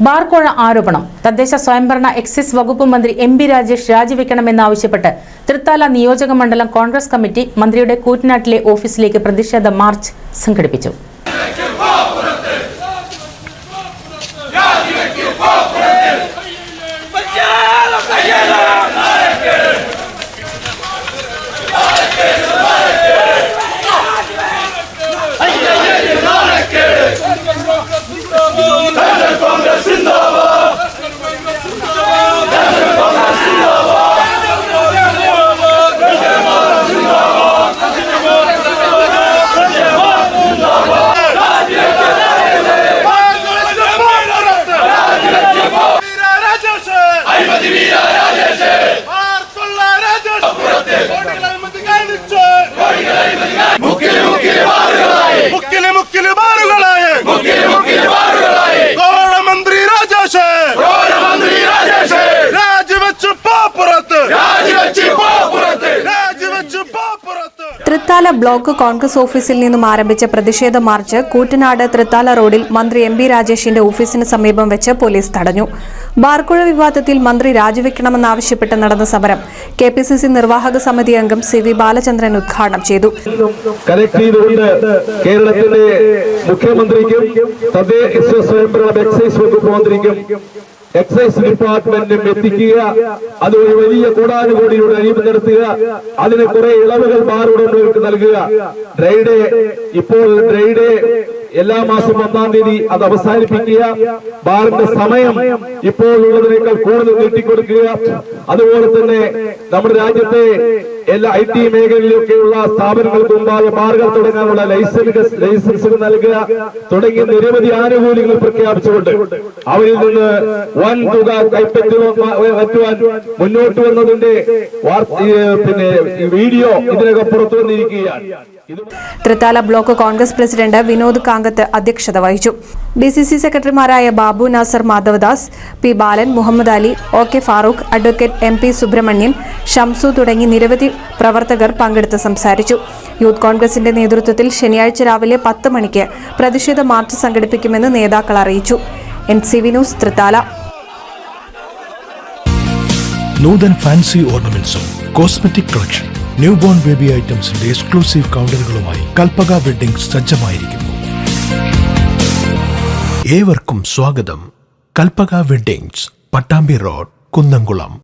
ബാർക്കോഴ ആരോപണം. തദ്ദേശ സ്വയംഭരണ എക്സൈസ് വകുപ്പ് മന്ത്രി എം.ബി. രാജേഷ് രാജിവെക്കണമെന്നാവശ്യപ്പെട്ട് തൃത്താല നിയോജക മണ്ഡലം കോൺഗ്രസ് കമ്മിറ്റി മന്ത്രിയുടെ കൂറ്റനാട്ടിലെ ഓഫീസിലേക്ക് പ്രതിഷേധ മാർച്ച് സംഘടിപ്പിച്ചു. തൃത്താല ബ്ലോക്ക് കോൺഗ്രസ് ഓഫീസിൽ നിന്നും ആരംഭിച്ച പ്രതിഷേധ മാർച്ച് കൂറ്റനാട് തൃത്താല റോഡിൽ മന്ത്രി എം.ബി. രാജേഷിന്റെ ഓഫീസിന് സമീപം വെച്ച് പോലീസ് തടഞ്ഞു. ബാർക്കോഴ വിവാദത്തിൽ മന്ത്രി രാജിവെക്കണമെന്നാവശ്യപ്പെട്ട് നടന്ന സമരം കെ.പി.സി.സി നിർവാഹക സമിതി അംഗം സി.വി. ബാലചന്ദ്രൻ ഉദ്ഘാടനം ചെയ്തു. കേരളത്തിലെ മുഖ്യമന്ത്രിക്കും തദ്ദേശ സ്വയംഭരണ എക്സൈസ് വകുപ്പ് മന്ത്രിക്കും എക്സൈസ് ഡിപ്പാർട്ട്മെന്റും എത്തിക്കുക, അത് ഒരു വലിയ കോടാനുകോടിയുടെ അഴിമതി നടത്തുക, അതിന് കുറെ ഇളവുകൾ ബാർ ഉടമകൾക്ക് നൽകുക. ഇപ്പോൾ ഡ്രൈഡേ എല്ലാ മാസം 1-ാം തീയതി അത് അവസാനിപ്പിക്കുക, ബാറിന്റെ സമയം ഇപ്പോൾ ഉള്ളതിനേക്കാൾ കൂടുതൽ നീട്ടിക്കൊടുക്കുക. അതുപോലെ തന്നെ നമ്മുടെ രാജ്യത്തെ എല്ലാ IT മേഖലയിലൊക്കെയുള്ള സ്ഥാപനങ്ങൾക്ക് മുമ്പാകെ ബാറുകൾ തുടങ്ങാനുള്ള ലൈസൻസുകൾ നൽകുക തുടങ്ങിയ നിരവധി ആനുകൂല്യങ്ങൾ പ്രഖ്യാപിച്ചുകൊണ്ട് അവരിൽ നിന്ന് വൻ തുക കൈപ്പറ്റുവാൻ മുന്നോട്ട് വന്നതിന്റെ വീഡിയോ ഇതിനകം പുറത്തു വന്നിരിക്കുകയാണ്. Thrithala block Congress president Vinod Kankath അധ്യക്ഷത വഹിച്ചു. DCC സെക്രട്ടറിമാരായ Babu Nasar Madhavadas, P Balan, Muhammad Ali, O.K. Farooq, advocate MP. Subramanian, Shamsu തുടങ്ങി നിരവധി പ്രവർത്തകർ പങ്കെടുത്ത് സംസാരിച്ചു. യൂത്ത് കോൺഗ്രസിന്റെ നേതൃത്വത്തിൽ ശനിയാഴ്ച രാവിലെ 10 മണിക്ക് പ്രതിഷേധ മാർച്ച് സംഘടിപ്പിക്കുമെന്ന് നേതാക്കൾ അറിയിച്ചു. NCV news Thrithala. Nuthan fancy ഓർണമെന്റ്സും cosmetic collection, new born baby ഐറ്റംസിന്റെ എക്സ്ക്ലൂസീവ് കൗണ്ടറുകളുമായി കൽപ്പക വെഡ്ഡിംഗ്സ് സജ്ജമായിരിക്കുന്നു. ഏവർക്കും സ്വാഗതം. Kalpaka weddings, Pattambi road, Kunnamkulam.